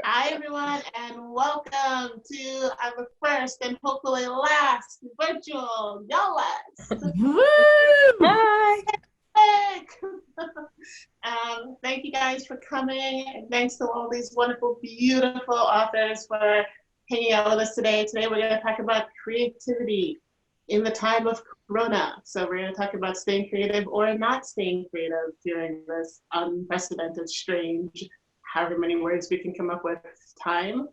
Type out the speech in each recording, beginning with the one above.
Hi, everyone, and welcome to our first and hopefully last virtual YALLST. Woo! Hi. Thank you guys for coming, and thanks to all these wonderful, beautiful authors for hanging out with us today. Today, we're going to talk about creativity in the time of Corona. So we're going to talk about staying creative or not staying creative during this unprecedented, strange, however many words we can come up with time.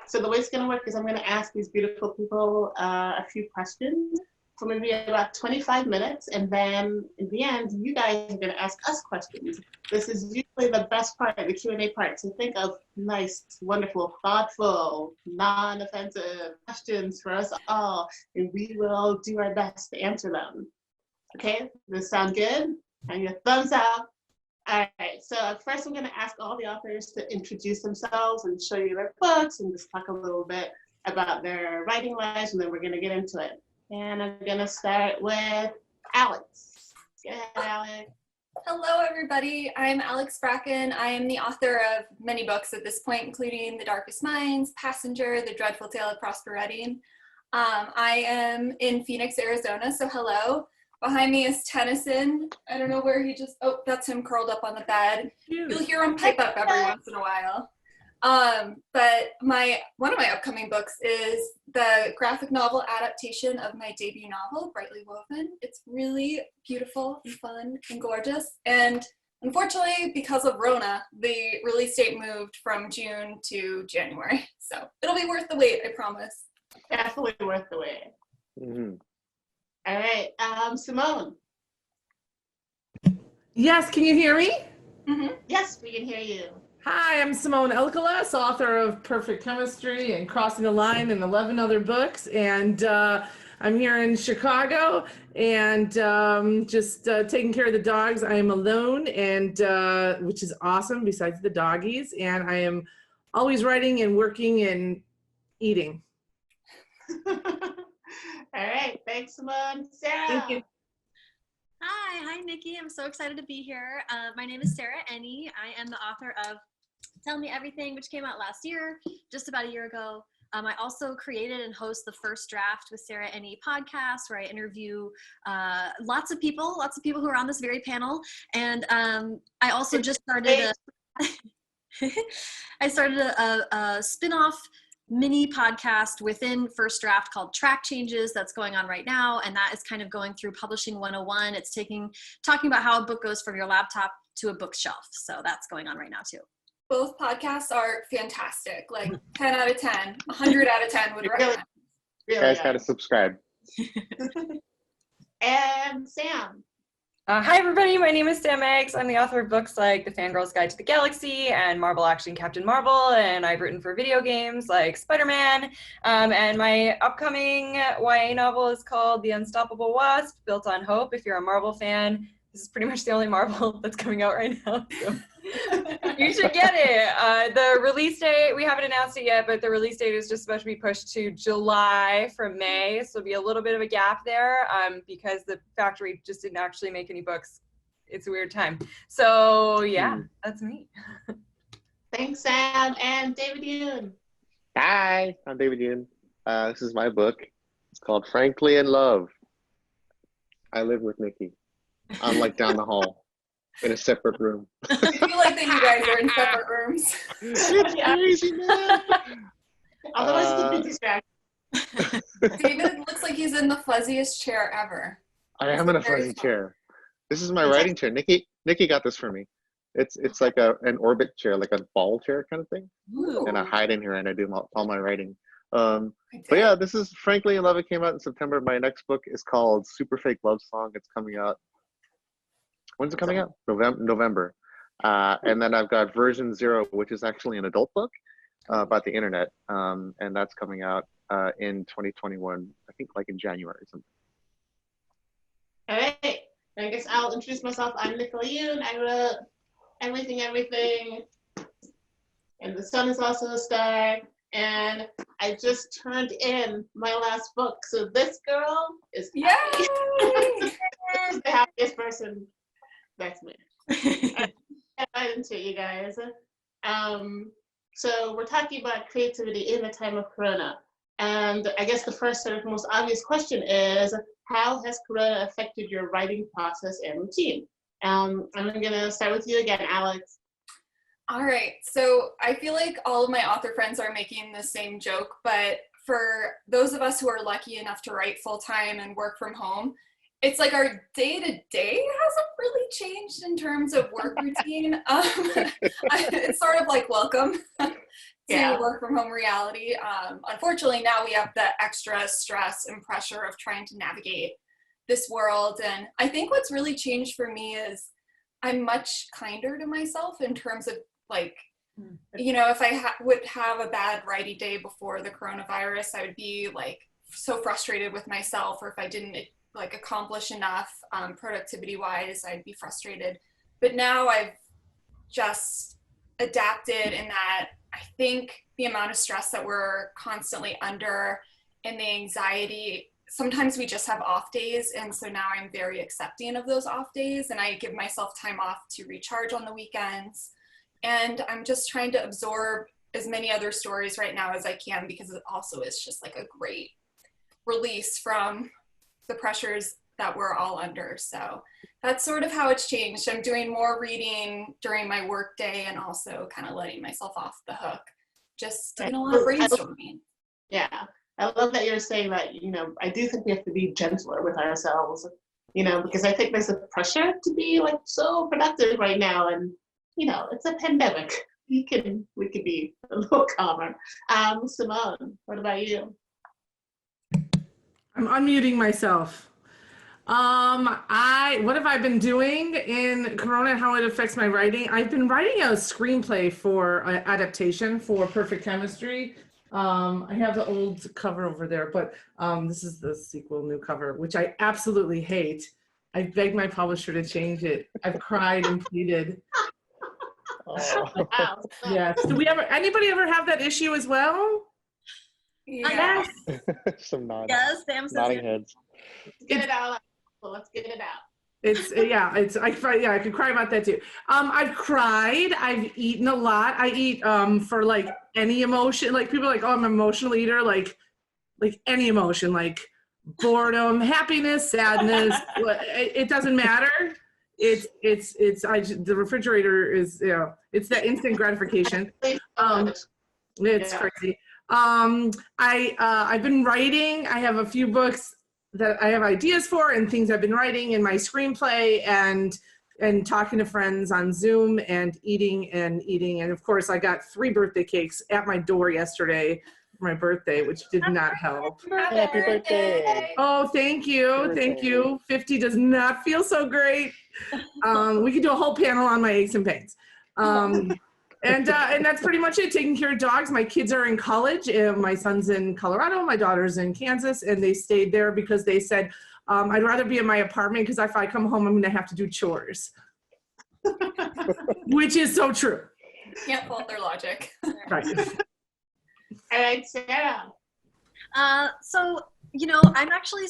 So the way it's going to work is I'm going to ask these beautiful people a few questions for maybe about 25 minutes, and then in the end, you guys are going to ask us questions. This is usually the best part, the Q&A part. So think of nice, wonderful, thoughtful, non-offensive questions for us all, and we will do our best to answer them. Okay, does this sound good? And your thumbs up. All right, so first I'm going to ask all the authors to introduce themselves and show you their books and just talk a little bit about their writing lives, and then we're going to get into it. And I'm going to start with Alex. Go ahead, Alex. Hello, everybody. I'm Alex Bracken. I am the author of many books at this point, including The Darkest Minds, Passenger, The Dreadful Tale of Prosper Redding. I am in Phoenix, Arizona, so hello. Behind me is Tennyson. I don't know where he just, oh, that's him curled up on the bed. You'll hear him pipe up every once in a while. But one of my upcoming books is the graphic novel adaptation of my debut novel, Brightly Woven. It's really beautiful and fun and gorgeous. And unfortunately, because of Rona, the release date moved from June to January. So it'll be worth the wait, I promise. Definitely worth the wait. Mm-hmm. All right, Simone. Yes, can you hear me? Mm-hmm. Yes, we can hear you. Hi, I'm Simone Elkeles, author of Perfect Chemistry and Crossing the Line and 11 other books. And I'm here in Chicago and just taking care of the dogs. I am alone, and which is awesome besides the doggies. And I am always writing and working and eating. All right, thanks, Simone. Sarah. Thank you. Hi, Nikki. I'm so excited to be here. My name is Sarah Enni. I am the author of Tell Me Everything, which came out last year, just about a year ago. I also created and host the First Draft with Sarah Enni podcast, where I interview lots of people who are on this very panel. And I also just started a spin-off mini podcast within First Draft called Track Changes that's going on right now, and that is kind of going through Publishing 101. It's talking about how a book goes from your laptop to a bookshelf. So that's going on right now too. Both podcasts are fantastic, like 10 out of 10, 100 out of 10 would recommend. Really you guys gotta subscribe. And Sam. Hi everybody, my name is Sam Eggs. I'm the author of books like The Fangirl's Guide to the Galaxy and Marvel Action Captain Marvel, and I've written for video games like Spider-Man, and my upcoming YA novel is called The Unstoppable Wasp, built on hope. If you're a Marvel fan, this is pretty much the only Marvel that's coming out right now, so you should get it. The release date, we haven't announced it yet, but the release date is just about to be pushed to July from May, so there'll be a little bit of a gap there because the factory just didn't actually make any books. It's a weird time. So yeah, that's me. Thanks, Sam. And David Yoon. Hi, I'm David Yoon. This is my book. It's called Frankly in Love. I live with Nikki. I'm like down the hall in a separate room. I feel like that you guys are in separate rooms. It's crazy, man. Otherwise, it could be distracting. David looks like he's in the fuzziest chair ever. I am in a fuzzy chair. This is my writing chair. Nikki got this for me. It's like an orbit chair, like a ball chair kind of thing. Ooh. And I hide in here and I do all my writing. But yeah, this is Frankly in Love. It came out in September. My next book is called Super Fake Love Song. It's coming out. When's it coming out? November. And then I've got Version 0, which is actually an adult book about the internet. And that's coming out in 2021, I think like in January or something. All right. I guess I'll introduce myself. I'm Nicola Yoon. I wrote Everything, and The Sun Is Also a Star. And I just turned in my last book. So this girl is happy. She's the happiest person. That's me. Get right into it, you guys. So we're talking about creativity in the time of Corona. And I guess the first sort of most obvious question is, how has Corona affected your writing process and routine? I'm gonna start with you again, Alex. All right, so I feel like all of my author friends are making the same joke, but for those of us who are lucky enough to write full-time and work from home, it's like our day-to-day hasn't really changed in terms of work routine. It's sort of like welcome to work from home reality. Unfortunately, now we have the extra stress and pressure of trying to navigate this world. And I think what's really changed for me is I'm much kinder to myself in terms of like, you know, if I would have a bad writing day before the coronavirus, I would be like so frustrated with myself, or if I didn't like accomplish enough productivity wise, I'd be frustrated. But now I've just adapted in that I think the amount of stress that we're constantly under and the anxiety, sometimes we just have off days. And so now I'm very accepting of those off days, and I give myself time off to recharge on the weekends. And I'm just trying to absorb as many other stories right now as I can, because it also is just like a great release from the pressures that we're all under. So that's sort of how it's changed. I'm doing more reading during my work day, and also kind of letting myself off the hook. Just doing a lot of brainstorming. Yeah, I love that you're saying that, you know, I do think we have to be gentler with ourselves, you know, because I think there's a pressure to be like so productive right now, and, you know, it's a pandemic. We could be a little calmer. Simone, what about you? I'm unmuting myself. What have I been doing in Corona and how it affects my writing? I've been writing a screenplay for adaptation for Perfect Chemistry. I have the old cover over there, but this is the sequel, new cover, which I absolutely hate. I begged my publisher to change it. I've cried and pleaded. Wow. Yeah. Do anybody ever have that issue as well? Yeah. Some nods. Yes, Sam says Nodding yes. heads. Get it out. Well, let's get it out. I could cry about that too. I've cried, I've eaten a lot. I eat for like any emotion. Like people are like, oh, I'm an emotional eater, like any emotion, like boredom, happiness, sadness. It doesn't matter. The refrigerator is, you know, it's that instant gratification. It's crazy. I've been writing. I have a few books that I have ideas for, and things I've been writing in my screenplay, and talking to friends on Zoom, and eating. And of course I got 3 birthday cakes at my door yesterday for my birthday, which did not help. Happy birthday. Oh, thank you. Thank you. 50 does not feel so great. We could do a whole panel on my aches and pains. And that's pretty much it. Taking care of dogs. My kids are in college. My son's in Colorado. My daughter's in Kansas, and they stayed there because they said, I'd rather be in my apartment, because if I come home, I'm going to have to do chores. Which is so true. Can't fault their logic. Right. All right, Sarah. So, you know, I'm actually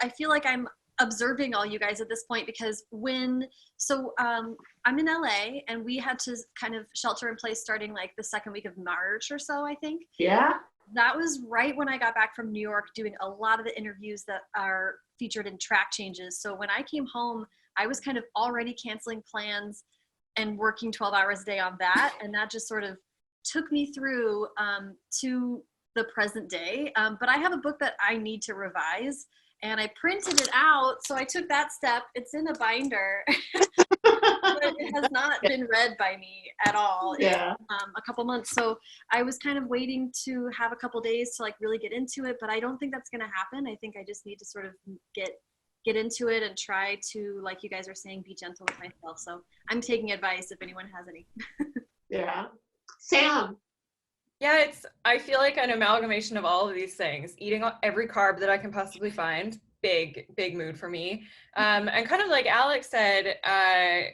I feel like I'm observing all you guys at this point, because I'm in LA, and we had to kind of shelter in place starting like the second week of March or so, I think. Yeah. That was right when I got back from New York, doing a lot of the interviews that are featured in Track Changes. So when I came home, I was kind of already canceling plans and working 12 hours a day on that. And that just sort of took me through to the present day. But I have a book that I need to revise, and I printed it out. So I took that step. It's in a binder. But it has not been read by me at all in a couple months. So I was kind of waiting to have a couple days to like really get into it, but I don't think that's going to happen. I think I just need to sort of get into it and try to, like you guys are saying, be gentle with myself. So I'm taking advice if anyone has any. Yeah. Sam. Yeah, I feel like an amalgamation of all of these things. Eating every carb that I can possibly find, big mood for me. And kind of like Alex said, I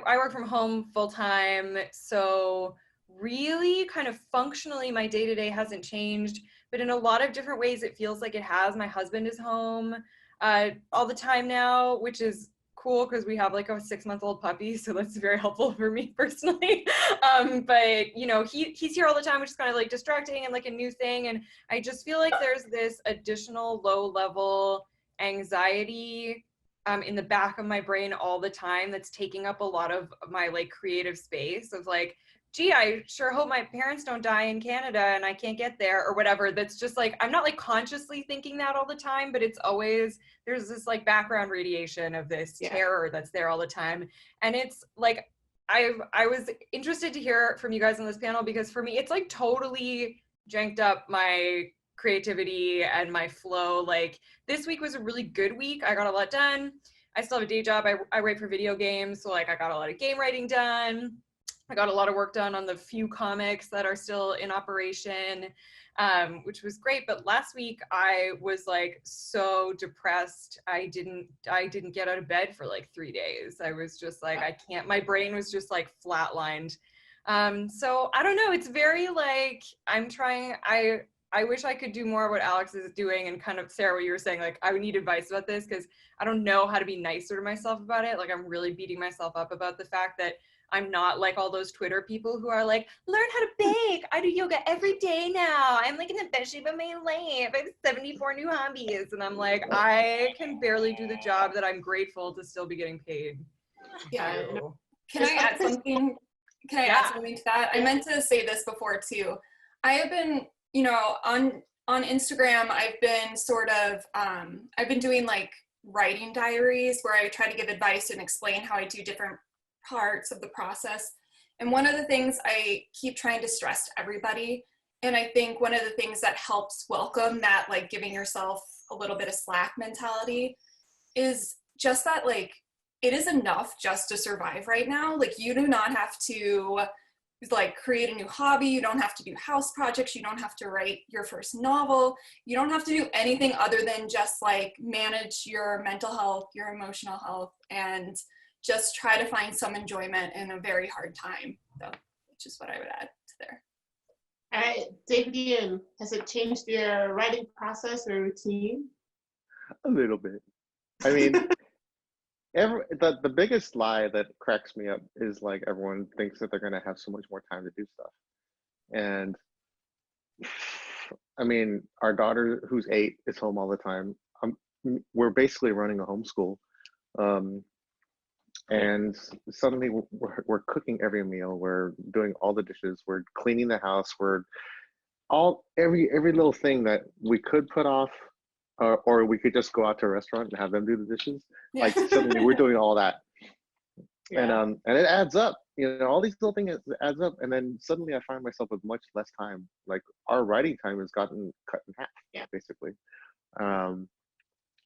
work from home full time, so really kind of functionally my day-to-day hasn't changed, but in a lot of different ways it feels like it has. My husband is home all the time now, which is cool because we have like a 6-month-old puppy, so that's very helpful for me personally. But you know, he's here all the time, which is kind of like distracting and like a new thing. And I just feel like there's this additional low-level anxiety in the back of my brain all the time that's taking up a lot of my like creative space of like, gee, I sure hope my parents don't die in Canada and I can't get there or whatever. That's just like, I'm not like consciously thinking that all the time, but it's always, there's this like background radiation of this terror that's there all the time. And it's like, I was interested to hear from you guys on this panel because for me, it's like totally janked up my creativity and my flow. Like this week was a really good week. I got a lot done. I still have a day job. I write for video games. So like I got a lot of game writing done. I got a lot of work done on the few comics that are still in operation, which was great. But last week I was like so depressed. I didn't get out of bed for like 3 days. I was just like, I can't, my brain was just like flatlined. So I don't know. It's very like, I'm trying, I wish I could do more of what Alex is doing and kind of, Sarah, what you were saying, like I would need advice about this because I don't know how to be nicer to myself about it. Like I'm really beating myself up about the fact that I'm not like all those Twitter people who are like, learn how to bake. I do yoga every day now. I'm like in the best shape of my life. I have 74 new hobbies. And I'm like, I can barely do the job that I'm grateful to still be getting paid. Yeah. So, Can I add something? Can I add something to that? I meant to say this before too. I have been, you know, on Instagram, I've been sort of, I've been doing like writing diaries where I try to give advice and explain how I do different parts of the process. And one of the things I keep trying to stress to everybody, and I think one of the things that helps welcome that like giving yourself a little bit of slack mentality is just that like it is enough just to survive right now. Like you do not have to like create a new hobby. You don't have to do house projects. You don't have to write your first novel. You don't have to do anything other than just like manage your mental health, your emotional health, and just try to find some enjoyment in a very hard time. So, which is what I would add to there. All right, David Yoon, has it changed your writing process or routine? A little bit. I mean, the biggest lie that cracks me up is like everyone thinks that they're going to have so much more time to do stuff. And I mean, our daughter who's 8 is home all the time. We're basically running a homeschool. And suddenly we're cooking every meal. We're doing all the dishes. We're cleaning the house. We're every little thing that we could put off, or we could just go out to a restaurant and have them do the dishes. Like suddenly we're doing all that, and it adds up. You know, all these little things adds up, and then suddenly I find myself with much less time. Like our writing time has gotten cut in half, basically.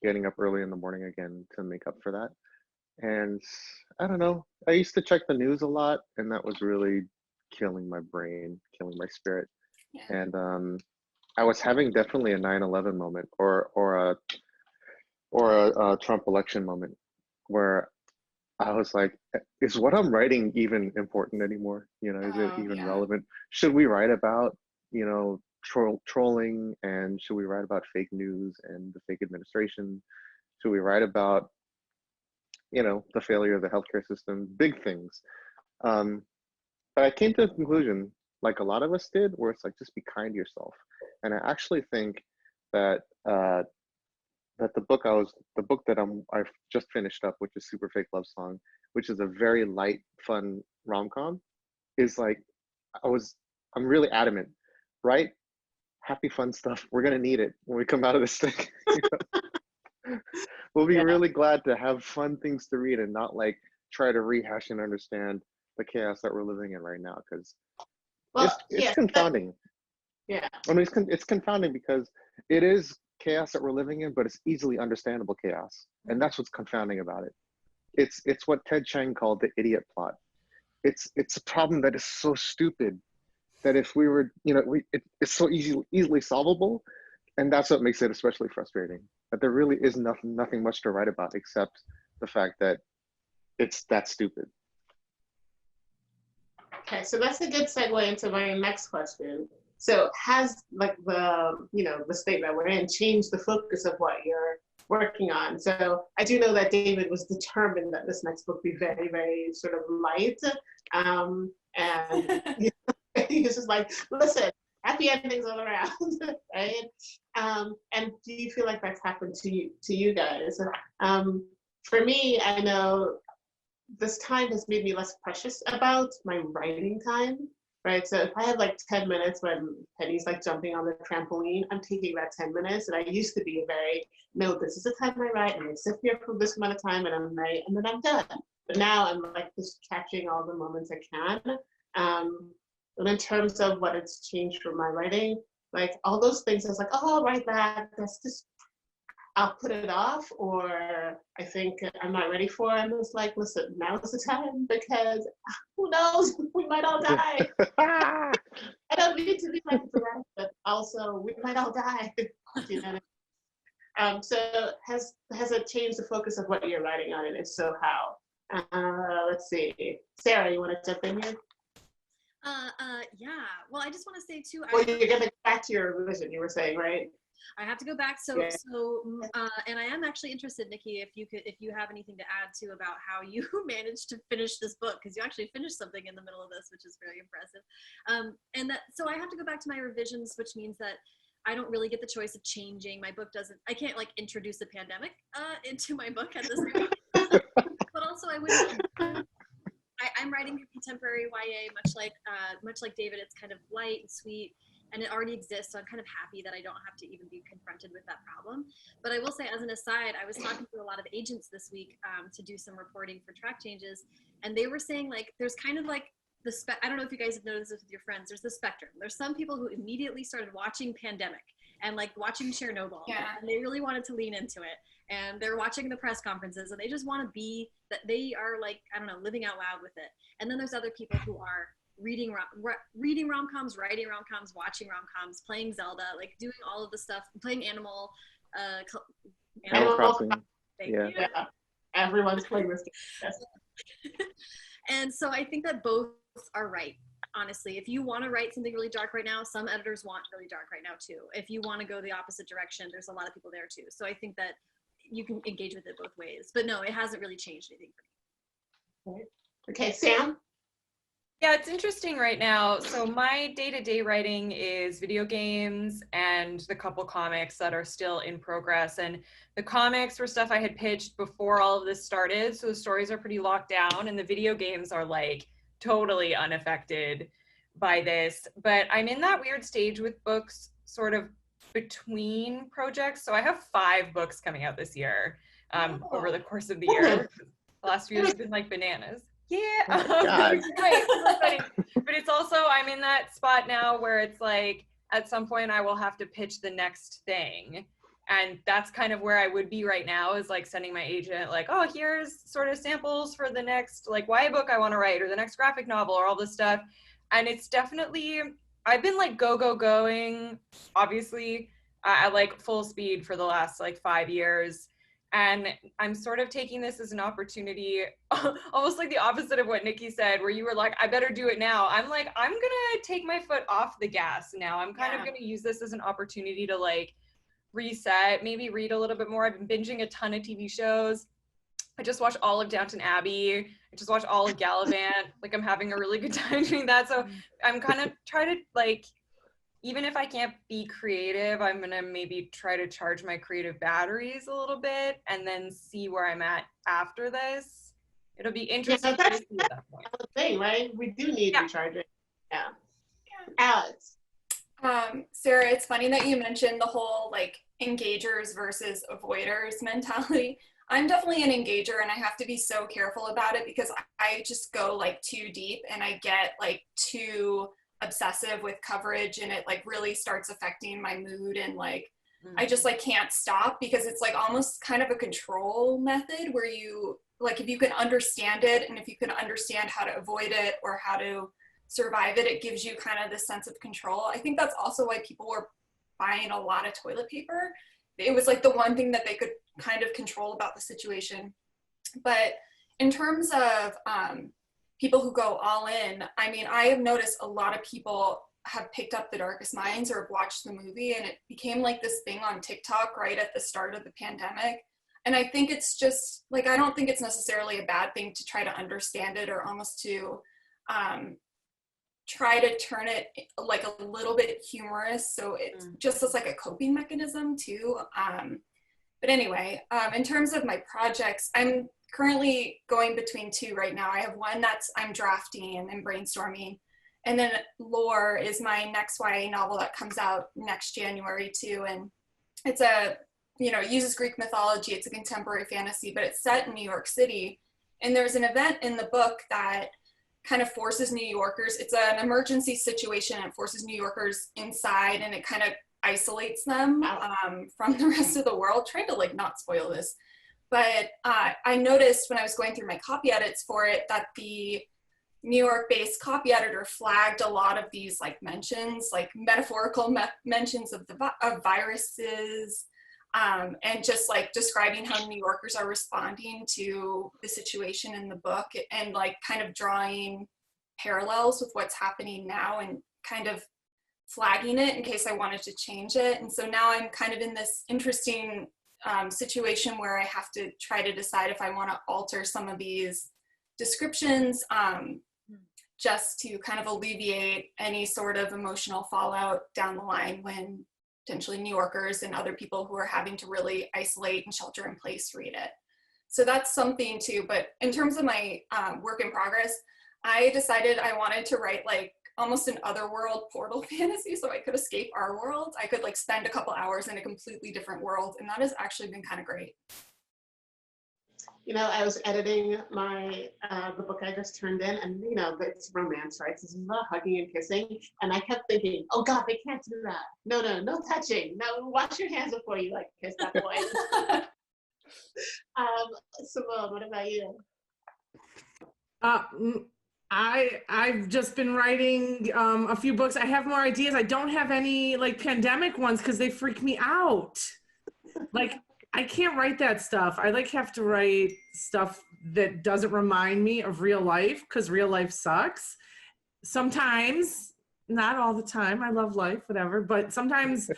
Getting up early in the morning again to make up for that. And I don't know, I used to check the news a lot, and that was really killing my brain, killing my spirit. And I was having definitely a 9/11 moment or a Trump election moment where I was like, is what I'm writing even important anymore? You know, is it even relevant? Should we write about, you know, trolling, and should we write about fake news and the fake administration? Should we write about, you know, the failure of the healthcare system, big things. But I came to a conclusion, like a lot of us did, where it's like, just be kind to yourself. And I actually think that that the book that I've just finished up, which is Super Fake Love Song, which is a very light, fun rom-com, is like, I'm really adamant, right? Happy, fun stuff. We're gonna need it when we come out of this thing. We'll be really glad to have fun things to read and not like try to rehash and understand the chaos that we're living in right now, because it's confounding. I mean, it's confounding because it is chaos that we're living in, but it's easily understandable chaos, and that's what's confounding about it. It's what Ted Chiang called the idiot plot. It's a problem that is so stupid that if we were, you know, it's so easily solvable, and that's what makes it especially frustrating. That there really is nothing much to write about except the fact that it's that stupid. Okay, so that's a good segue into my next question. So has like the, you know, the state that we're in changed the focus of what you're working on. So I do know that David was determined that this next book be very, very sort of light. And he was just like, listen, happy endings all around, right? And do you feel like that's happened to you guys? For me, I know this time has made me less precious about my writing time, right? So if I have like 10 minutes when Penny's like jumping on the trampoline, I'm taking that 10 minutes. And I used to be no, this is the time I write, and I sit here for this amount of time, and I'm right, and then I'm done. But now I'm like just capturing all the moments I can. And in terms of what it's changed for my writing, like all those things, I was like, oh, I'll write that. That's just, I'll put it off, or I think I'm not ready for it. And it's like, listen, now is the time, because who knows, we might all die. I don't need to be like direct, but also we might all die. You know? So has it changed the focus of what you're writing on, and if so, how? Let's see. Sarah, you want to jump in here? Yeah. Well, I just want to say too. Well, you're going to get back to your revision, you were saying, right? I have to go back. So, Yeah. And I am actually interested, Nikki, if you have anything to add to about how you managed to finish this book, because you actually finished something in the middle of this, which is very impressive. So I have to go back to my revisions, which means that I don't really get the choice of changing. My book I can't like introduce a pandemic into my book at this point. But also I would. I'm writing contemporary YA, much like David. It's kind of light and sweet, and it already exists. So I'm kind of happy that I don't have to even be confronted with that problem. But I will say, as an aside, I was talking to a lot of agents this week to do some reporting for track changes, and they were saying like there's kind of like I don't know if you guys have noticed this with your friends. There's the spectrum. There's some people who immediately started watching Pandemic and like watching Chernobyl, and they really wanted to lean into it. And they're watching the press conferences, and they just want to be that they are like, I don't know, living out loud with it. And then there's other people who are reading rom-coms, writing rom-coms, watching rom-coms, playing Zelda, like doing all of the stuff, playing Animal Crossing. Yeah. Everyone's playing this game. Yes. And so I think that both are right. Honestly, if you want to write something really dark right now, some editors want really dark right now too. If you want to go the opposite direction, there's a lot of people there too. So I think that you can engage with it both ways. But no, it hasn't really changed anything for me. Okay, Sam? Yeah, it's interesting right now. So my day-to-day writing is video games and the couple comics that are still in progress. And the comics were stuff I had pitched before all of this started. So the stories are pretty locked down, and the video games are like totally unaffected by this. But I'm in that weird stage with books sort of between projects. So I have 5 books coming out this year over the course of the year. The last few years have been like bananas. Yeah, but it's also, I'm in that spot now where it's like, at some point I will have to pitch the next thing. And that's kind of where I would be right now, is like sending my agent like, oh, here's sort of samples for the next like YA book I want to write, or the next graphic novel, or all this stuff. And it's definitely, I've been like going, obviously, at like full speed for the last like 5 years. And I'm sort of taking this as an opportunity, almost like the opposite of what Nikki said, where you were like, I better do it now. I'm like, I'm gonna take my foot off the gas now. I'm kind of gonna use this as an opportunity to like reset, maybe read a little bit more. I've been binging a ton of TV shows. I just watched all of Downton Abbey. I just watched all of Gallivant. Like, I'm having a really good time doing that. So I'm kind of trying to like, even if I can't be creative, I'm gonna maybe try to charge my creative batteries a little bit and then see where I'm at after this. It'll be interesting to see at that point. That's the thing, right? We do need recharging. Yeah. Alex. Sarah, it's funny that you mentioned the whole like engagers versus avoiders mentality. I'm definitely an engager, and I have to be so careful about it because I just go like too deep and I get like too obsessive with coverage, and it like really starts affecting my mood, and like I just like can't stop, because it's like almost kind of a control method where you like, if you can understand it and if you can understand how to avoid it or how to survive it, it gives you kind of this sense of control. I think that's also why people were buying a lot of toilet paper. It was like the one thing that they could kind of control about the situation. But in terms of people who go all in, I mean, I have noticed a lot of people have picked up The Darkest Minds or have watched the movie, and it became like this thing on TikTok right at the start of the pandemic. And I think it's just like, I don't think it's necessarily a bad thing to try to understand it, or almost to try to turn it like a little bit humorous. So it's just as like a coping mechanism too. But anyway, in terms of my projects, I'm currently going between two right now. I have one that's I'm drafting and brainstorming. And then Lore is my next YA novel that comes out next January too. And it's it uses Greek mythology. It's a contemporary fantasy, but it's set in New York City. And there's an event in the book that kind of forces New Yorkers, it's an emergency situation, and it forces New Yorkers inside, and it kind of isolates them from the rest of the world. Trying to like not spoil this. But I noticed when I was going through my copy edits for it that the New York-based copy editor flagged a lot of these like mentions, like metaphorical mentions of viruses, and just like describing how New Yorkers are responding to the situation in the book, and like kind of drawing parallels with what's happening now and kind of flagging it in case I wanted to change it. And so now I'm kind of in this interesting situation where I have to try to decide if I want to alter some of these descriptions just to kind of alleviate any sort of emotional fallout down the line when potentially New Yorkers and other people who are having to really isolate and shelter in place read it. So that's something too. But in terms of my work in progress, I decided I wanted to write like almost an otherworld portal fantasy, so I could escape our world. I could like spend a couple hours in a completely different world, and that has actually been kind of great. I was editing my the book I just turned in, and it's romance, right? So it's a lot of hugging and kissing, and I kept thinking, oh God, they can't do that. No touching. No, wash your hands before you like kiss that boy. Simone, what about you? I've just been writing a few books. I have more ideas. I don't have any like pandemic ones because they freak me out. Like, I can't write that stuff. I like have to write stuff that doesn't remind me of real life, because real life sucks. Sometimes, not all the time. I love life, whatever. But sometimes,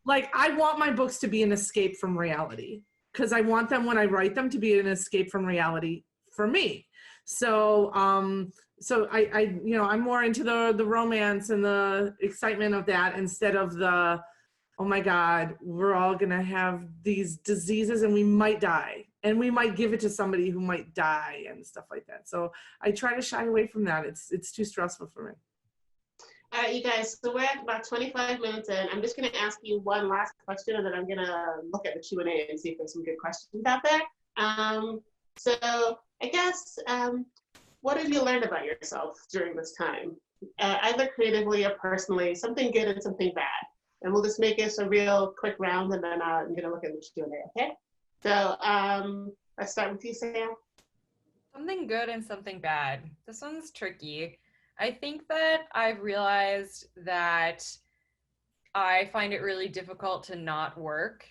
like, I want my books to be an escape from reality, because I want them when I write them to be an escape from reality for me. So, I'm more into the romance and the excitement of that instead of the, oh my God, we're all gonna have these diseases and we might die, and we might give it to somebody who might die and stuff like that. So I try to shy away from that. It's too stressful for me. All right, you guys, so we're at about 25 minutes in. I'm just gonna ask you one last question, and then I'm gonna look at the Q&A and see if there's some good questions out there. So I guess, what have you learned about yourself during this time? Either creatively or personally, something good and something bad. And we'll just make this a real quick round, and then I'm gonna look at the Q&A, okay? So let's start with you, Sam. Something good and something bad. This one's tricky. I think that I've realized that I find it really difficult to not work.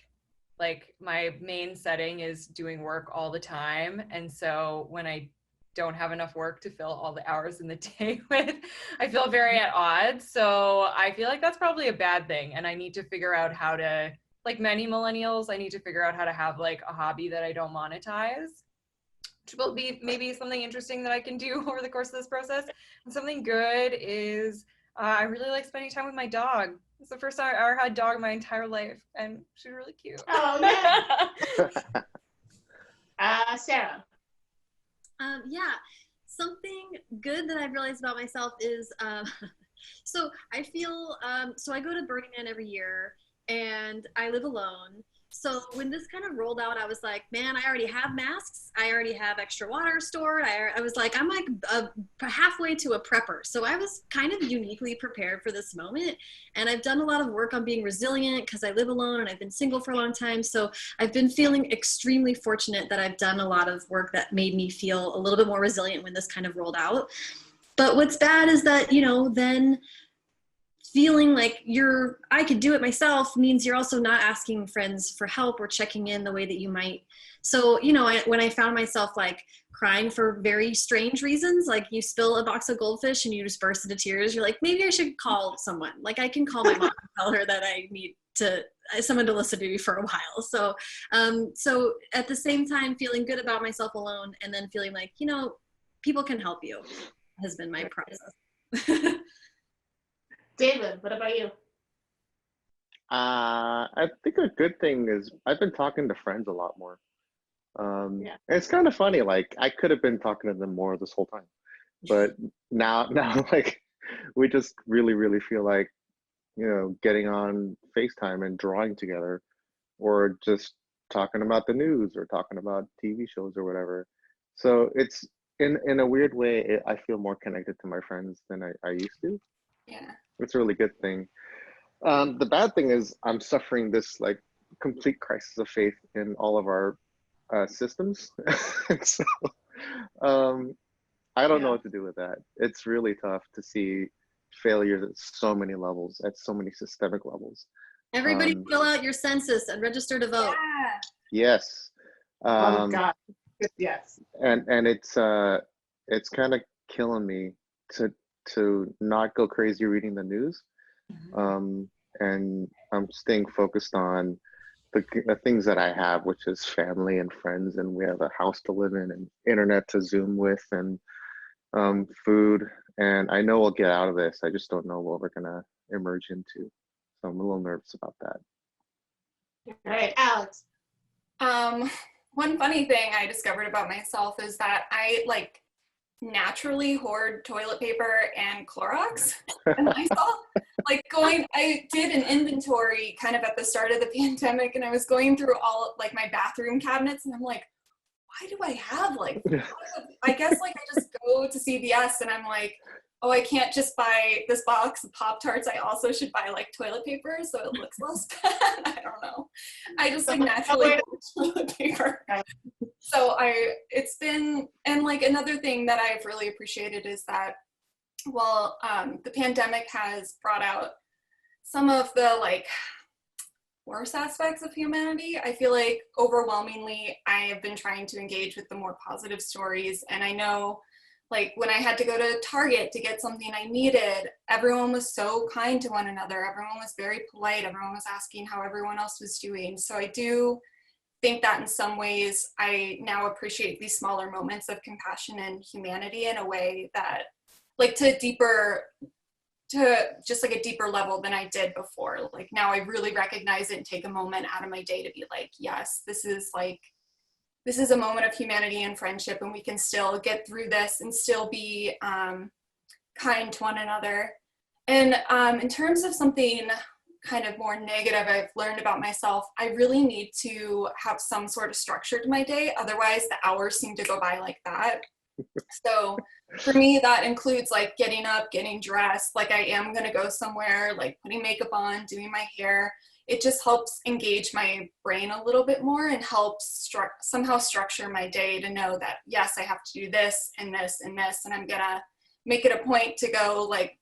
Like, my main setting is doing work all the time. And so when I don't have enough work to fill all the hours in the day with, I feel very at odds. So I feel like that's probably a bad thing. And I need to figure out how to, like many millennials, I need to figure out how to have like a hobby that I don't monetize, which will be maybe something interesting that I can do over the course of this process. And something good is I really like spending time with my dog. It's the first time I ever had a dog my entire life, and she's really cute. Oh, yeah. Sarah. Yeah, something good that I've realized about myself is, so I feel, so I go to Burning Man every year, and I live alone. So when this kind of rolled out, I was like, man, I already have masks. I already have extra water stored. I was like, I'm like halfway to a prepper. So I was kind of uniquely prepared for this moment. And I've done a lot of work on being resilient because I live alone and I've been single for a long time. So I've been feeling extremely fortunate that I've done a lot of work that made me feel a little bit more resilient when this kind of rolled out. But what's bad is that, then feeling like I could do it myself means you're also not asking friends for help or checking in the way that you might. So, you know, when I found myself like crying for very strange reasons, like you spill a box of goldfish and you just burst into tears, you're like, maybe I should call someone. Like I can call my mom and tell her that I need someone to listen to me for a while. So, so at the same time, feeling good about myself alone and then feeling like, you know, people can help you has been my process. David, what about you? I think a good thing is I've been talking to friends a lot more. Yeah. It's kind of funny. Like I could have been talking to them more this whole time, but now like we just really feel like, you know, getting on FaceTime and drawing together, or just talking about the news or talking about TV shows or whatever. So it's in a weird way, I feel more connected to my friends than I used to. Yeah. It's a really good thing. The bad thing is I'm suffering this like complete crisis of faith in all of our systems. So I don't know what to do with that. It's really tough to see failures at so many levels, at so many systemic levels. Everybody fill out your census and register to vote. Yeah. Yes. Oh God. Yes. And it's kind of killing me to not go crazy reading the news. And I'm staying focused on the things that I have, which is family and friends, and we have a house to live in and internet to Zoom with, and food. And I know we'll get out of this. I just don't know what we're gonna emerge into. So I'm a little nervous about that. All right, Alex. One funny thing I discovered about myself is that I like naturally hoard toilet paper and Clorox. And I saw I did an inventory kind of at the start of the pandemic, and I was going through all like my bathroom cabinets, and I'm like, why do I have like, I guess like I just go to CVS and I'm like, oh, I can't just buy this box of Pop-Tarts. I also should buy like toilet paper so it looks less bad. I don't know. I just like naturally hoard toilet paper. So it's been, and like another thing that I've really appreciated is that while the pandemic has brought out some of the like worst aspects of humanity, I feel like overwhelmingly I have been trying to engage with the more positive stories. And I know like when I had to go to Target to get something I needed, everyone was so kind to one another. Everyone was very polite. Everyone was asking how everyone else was doing. So I do think that in some ways I now appreciate these smaller moments of compassion and humanity in a way that like to just like a deeper level than I did before. Like now I really recognize it and take a moment out of my day to be like, yes, this is a moment of humanity and friendship, and we can still get through this and still be kind to one another. And in terms of something kind of more negative I've learned about myself, I really need to have some sort of structure to my day. Otherwise, the hours seem to go by like that. So for me, that includes like getting up, getting dressed, like I am going to go somewhere, like putting makeup on, doing my hair. It just helps engage my brain a little bit more and helps somehow structure my day to know that, yes, I have to do this and this and this, and I'm going to make it a point to go like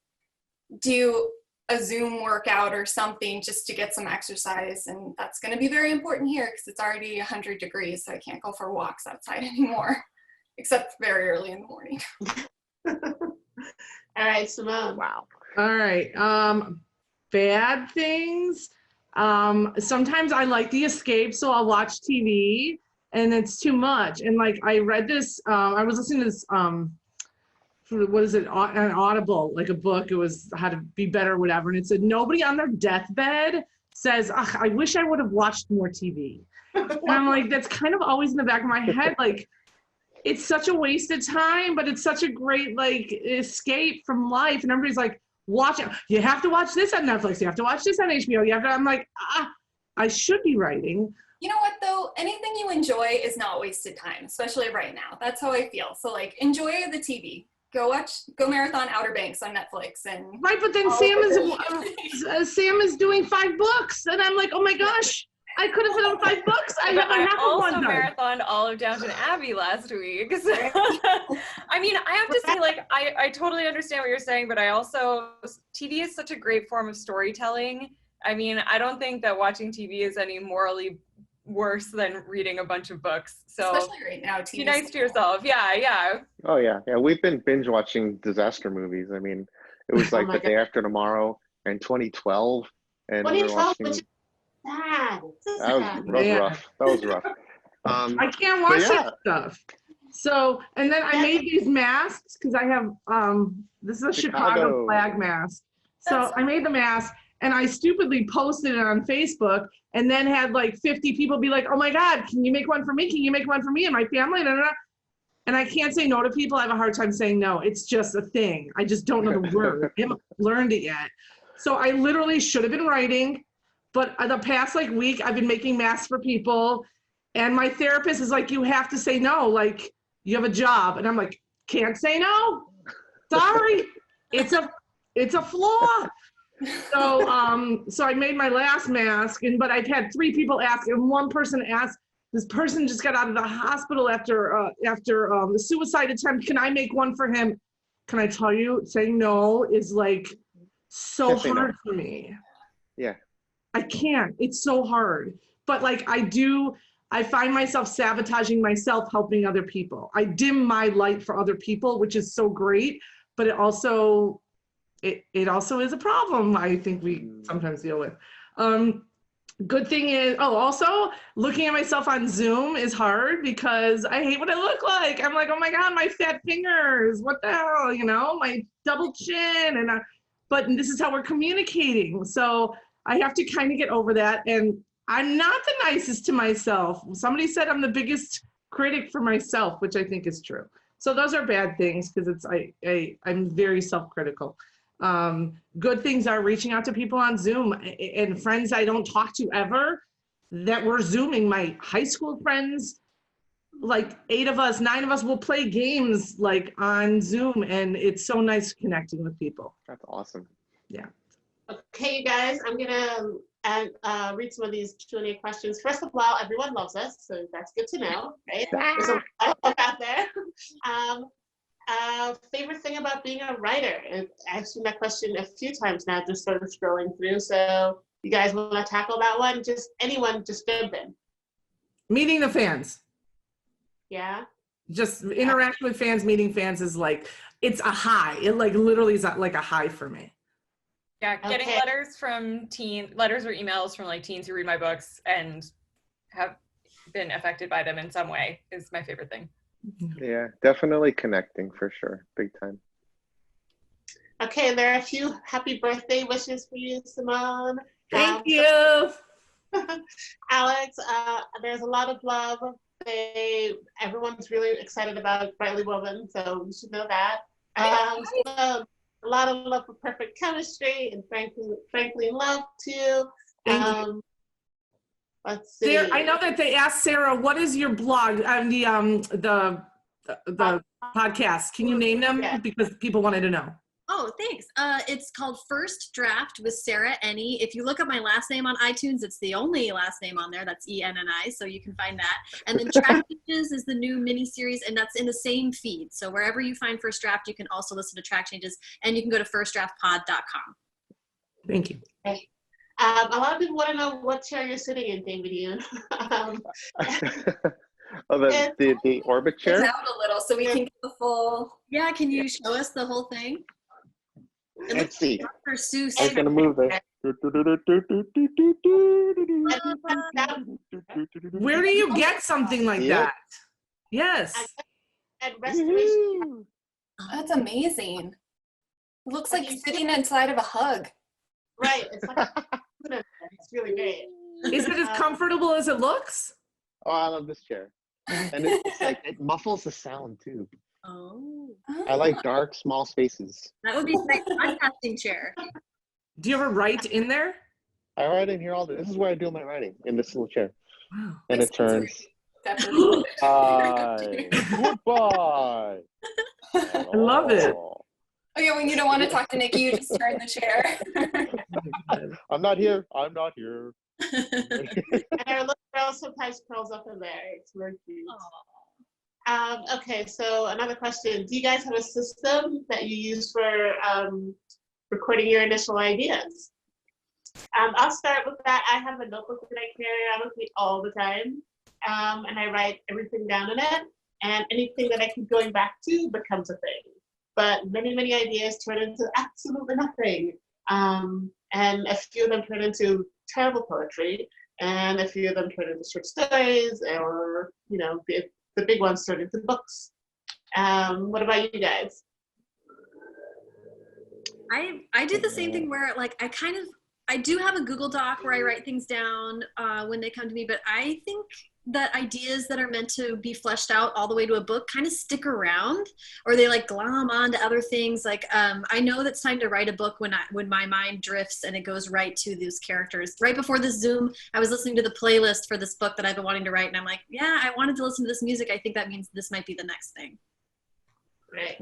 do a Zoom workout or something just to get some exercise. And that's going to be very important here because it's already 100 degrees, so I can't go for walks outside anymore, except very early in the morning. All right, Simone. Wow. All right. Bad things. Sometimes I like the escape, so I'll watch TV, and it's too much. And like I read this, I was listening to this, what is it, an Audible, like a book. It was How to Be Better, or whatever. And it said nobody on their deathbed says, "Ugh, I wish I would have watched more TV." And I'm like, that's kind of always in the back of my head. Like, it's such a waste of time, but it's such a great like escape from life. And everybody's like, watch it. You have to watch this on Netflix. You have to watch this on HBO. You have to. I'm like, I should be writing. You know what though? Anything you enjoy is not wasted time, especially right now. That's how I feel. So like, enjoy the TV. Go marathon Outer Banks on Netflix and. Right, but then Sam is doing 5 books, and I'm like, oh my gosh. I could have done 5 books. I have a half of also one done. marathoned all of Downton Abbey last week. So, I mean, I have to say, like, I totally understand what you're saying, but I also, TV is such a great form of storytelling. I mean, I don't think that watching TV is any morally worse than reading a bunch of books. So Especially right now, TV. be nice to yourself. Yeah. Oh yeah. We've been binge watching disaster movies. I mean, it was like my The Day After Tomorrow and 2012, and we were 2012, watching. which is sad. That was rough. That was rough. I can't watch yeah. that stuff. So, and then I made these masks because I have, this is a Chicago flag mask. So I made the mask and I stupidly posted it on Facebook and then had like 50 people be like, oh my God, can you make one for me? Can you make one for me and my family? And I can't say no to people. I have a hard time saying no. It's just a thing. I just don't know the word. I haven't learned it yet. So I literally should have been writing, but the past like week, I've been making masks for people. And my therapist is like, you have to say no. Like, you have a job. And I'm like, can't say no. Sorry. It's a flaw. So I made my last mask, but I've had 3 people ask, and one person asked, this person just got out of the hospital after the suicide attempt. Can I make one for him? Can I tell you, saying no is like so hard for me. Yeah. I can't. It's so hard. But like I find myself sabotaging myself helping other people. I dim my light for other people, which is so great, but it also is a problem I think we sometimes deal with. Good thing is, also looking at myself on Zoom is hard because I hate what I look like. I'm like, oh my God, my fat fingers, what the hell, my double chin. But this is how we're communicating. So I have to kind of get over that. And I'm not the nicest to myself. Somebody said I'm the biggest critic for myself, which I think is true. So those are bad things because I'm very self-critical. Good things are reaching out to people on Zoom and friends I don't talk to ever that we're Zooming. My high school friends, like 9 of us will play games like on Zoom, and it's so nice connecting with people. That's awesome. Yeah. Okay, you guys, I'm gonna read some of these Q&A questions. First of all, everyone loves us, so that's good to know, right? There's a lot of love out there. Favorite thing about being a writer? And I've seen that question a few times now, just sort of scrolling through. So you guys want to tackle that one? Just anyone, just jump in. Meeting the fans. Yeah. Just interacting with fans, meeting fans is like, it's a high. It like literally is like a high for me. Yeah, getting letters or emails from like teens who read my books and have been affected by them in some way is my favorite thing. Yeah, definitely connecting for sure. Big time. Okay, there are a few happy birthday wishes for you, Simone. Thank you. Alex, there's a lot of love. Everyone's really excited about Brightly Woven, so you should know that. So a lot of love for Perfect Chemistry and frankly in love too. Thank you. Let's see. I know that they asked Sarah, what is your blog and the podcast? Can you name them? Yeah. Because people wanted to know. Oh, thanks. It's called First Draft with Sarah Enni. If you look up my last name on iTunes, it's the only last name on there. That's ENNI, so you can find that. And then Track Changes is the new mini series, and that's in the same feed. So wherever you find First Draft, you can also listen to Track Changes, and you can go to firstdraftpod.com. Thank you. Okay. A lot of people want to know what chair you're sitting in, David Yoon. The orbit chair? It's out a little so we can get the full. Yeah, can you show us the whole thing? Let's see. Dr. Seuss. I'm gonna move it. Where do you get something like that? Yes. And restoration. That's amazing. It looks like sitting inside of a hug. Right. It's like it's really great. Is it as comfortable as it looks? Oh, I love this chair. And it's like, it muffles the sound too. Oh. I like dark, small spaces. That would be my podcasting chair. Do you ever write in there? I write in here all day. This is where I do my writing, in this little chair. Wow. And it turns. Definitely. Hi. Goodbye. I love it. Okay, when you don't want to talk to Nikki, you just turn the chair. I'm not here. I'm not here. And our little girl sometimes curls up in there. It's very cute. Okay, so another question. Do you guys have a system that you use for recording your initial ideas? I'll start with that. I have a notebook that I carry around with me all the time. And I write everything down in it. And anything that I keep going back to becomes a thing. But many, many ideas turn into absolutely nothing. And a few of them turn into terrible poetry. And a few of them turn into short stories, or, you know, the big ones turn into books. What about you guys? I do the same thing where like I do have a Google Doc where I write things down when they come to me, but I think that ideas that are meant to be fleshed out all the way to a book kind of stick around, or they like glom onto other things. Like I know that it's time to write a book when my mind drifts and it goes right to these characters. Right before this Zoom, I was listening to the playlist for this book that I've been wanting to write, and I'm like, yeah, I wanted to listen to this music. I think that means this might be the next thing. Right.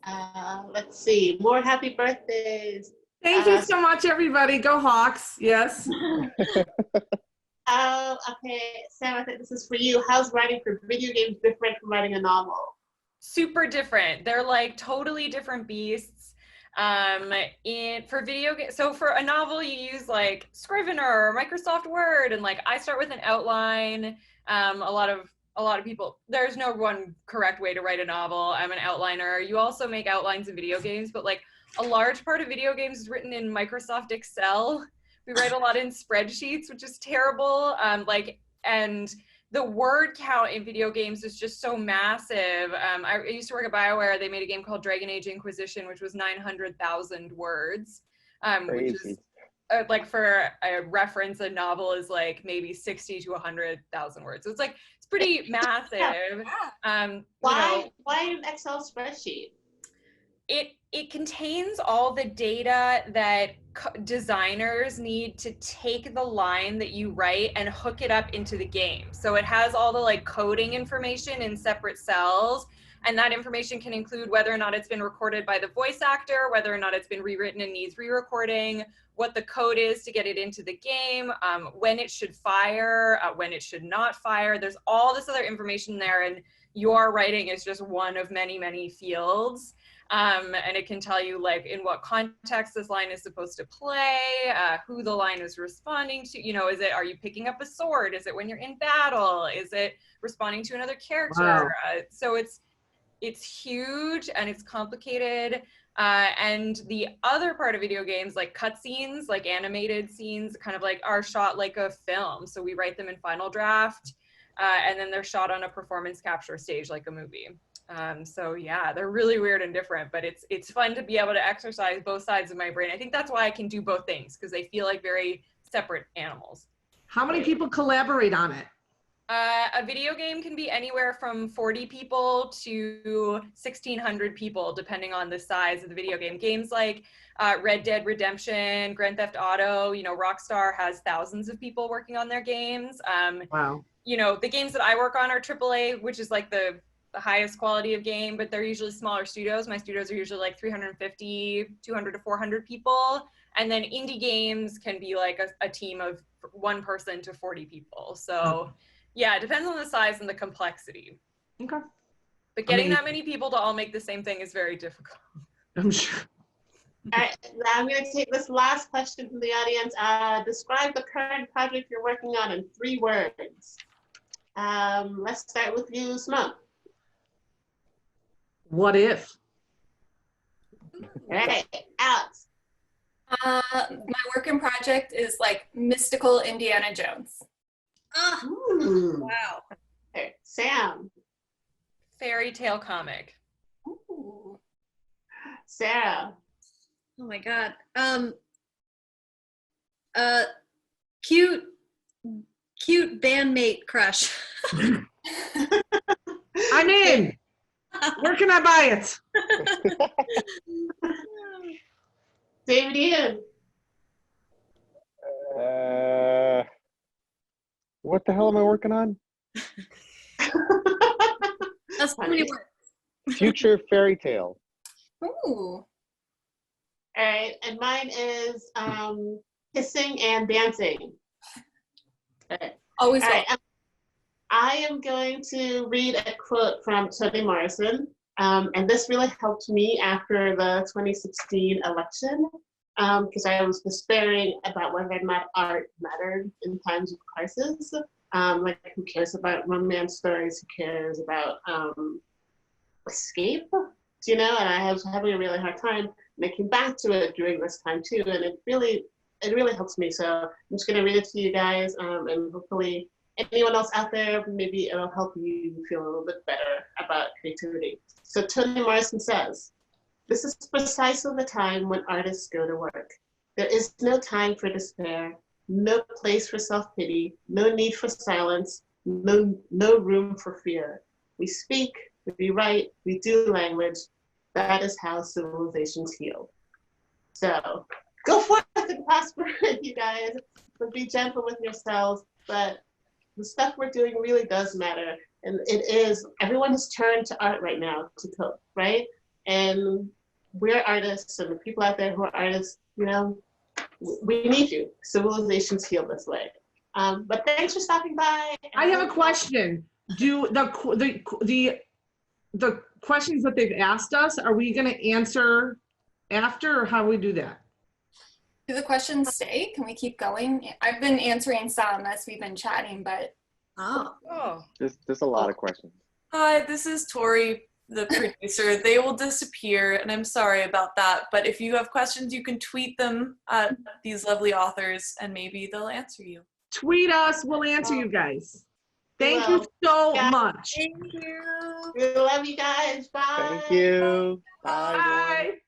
Ah. Let's see, more happy birthdays. Thank you so much, everybody. Go Hawks. Yes. Okay, Sam, I think this is for you. How's writing for video games different from writing a novel? Super different. They're like totally different beasts. For video games, so for a novel you use like Scrivener or Microsoft Word, and like I start with an outline. A lot of people, there's no one correct way to write a novel. I'm an outliner. You also make outlines in video games, but like a large part of video games is written in Microsoft Excel. We write a lot in spreadsheets, which is terrible. And the word count in video games is just so massive. I used to work at BioWare. They made a game called Dragon Age Inquisition, which was 900,000 words, which is like, for a reference, a novel is like maybe 60 to 100,000 words. So it's like, it's pretty massive. Why an Excel spreadsheet? It contains all the data that designers need to take the line that you write and hook it up into the game. So it has all the like coding information in separate cells, and that information can include whether or not it's been recorded by the voice actor, whether or not it's been rewritten and needs re-recording, what the code is to get it into the game, when it should fire, when it should not fire. There's all this other information there, and your writing is just one of many, many fields. And it can tell you like in what context this line is supposed to play, who the line is responding to, you know, are you picking up a sword? Is it when you're in battle? Is it responding to another character? Wow. So it's huge and it's complicated. And the other part of video games, like cutscenes, like animated scenes, kind of like are shot like a film. So we write them in Final Draft, and then they're shot on a performance capture stage like a movie. So yeah, they're really weird and different, but it's fun to be able to exercise both sides of my brain. I think that's why I can do both things, because they feel like very separate animals. How many people collaborate on it? A video game can be anywhere from 40 people to 1,600 people, depending on the size of the video game. Games like Red Dead Redemption, Grand Theft Auto, you know, Rockstar has thousands of people working on their games. Wow. You know, the games that I work on are AAA, which is like the highest quality of game, but they're usually smaller studios. My studios are usually like 350, 200 to 400 people. And then indie games can be like a team of 1 person to 40 people. So yeah, it depends on the size and the complexity. Okay. But getting that many people to all make the same thing is very difficult. I'm sure. All right, I'm going to take this last question from the audience. Describe the current project you're working on in 3 words. Let's start with you, Simone. What if? All right, Alex. My working project is like mystical Indiana Jones. Ooh. Wow. Okay, Sam. Fairy tale comic. Ooh. Sarah. Oh my God. Cute bandmate crush. I'm in. Where can I buy it? David Yoon. What the hell am I working on? That's pretty work. Future fairy tale. Ooh. All right, and mine is kissing and dancing. Okay. Always All well. right. I am going to read a quote from Toni Morrison. And this really helped me after the 2016 election, because I was despairing about whether or not art mattered in times of crisis. Like, who cares about romance stories? Who cares about escape? You know, and I was having a really hard time. And I came back to it during this time too, and it really helps me. So I'm just gonna read it to you guys, and hopefully anyone else out there, maybe it'll help you feel a little bit better about creativity. So Toni Morrison says, "This is precisely the time when artists go to work. There is no time for despair, no place for self-pity, no need for silence, no room for fear. We speak, we write, we do language. That is how civilizations heal." So go forth and prosper, you guys, but be gentle with yourselves. But the stuff we're doing really does matter. And it is, everyone has turned to art right now to cope, right? And we're artists, and the people out there who are artists, you know, we need you. Civilizations heal this way. But thanks for stopping by. I have a question. Do the questions that they've asked us, are we going to answer after, or how do we do that? Do the questions stay? Can we keep going? I've been answering some as we've been chatting, but Oh. There's a lot of questions. Hi, this is Tori, the producer. They will disappear, and I'm sorry about that. But if you have questions, you can tweet them at these lovely authors, and maybe they'll answer you. Tweet us. We'll answer you guys. Thank you so much. thank you. We love you guys. Bye. Thank you. Bye. everyone. Bye.